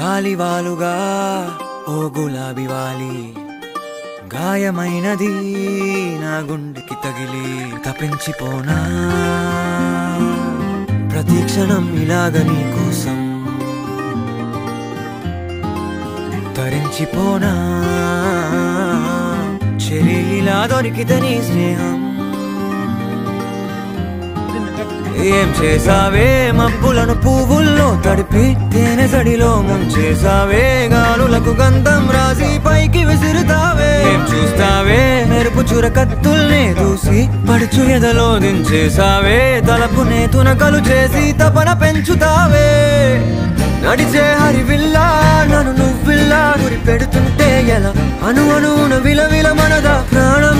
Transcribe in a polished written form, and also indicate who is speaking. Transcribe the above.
Speaker 1: గాలివాలుగా ఓ గులాబీ వాలి గాయమైనది నా గుండెకి తగిలి తపించిపోనా ప్రతి క్షణం ఇలాగ నీ కోసం తరించిపోనా చెరి ఇలా దొరికితే నీ స్నేహం ఏం చేసావే మబ్బులను పువ్వుల్లో తడిపి తేనె సడిలో ముంచేసావే గాలులకు గంధం రాసి పైకి విసురుతావే ఏం చూస్తావే మెరుపు చురకత్తుల్నే దూసి పడుచు ఎదలో దించేసావే తలపునే తునకలు చేసి తపన పెంచుతావే నడిచే హరివిల్లా నన్ను నువ్విల్లా గురి పెడుతుంటే ఎలా అణువున విలవిల మనదా ప్రాణం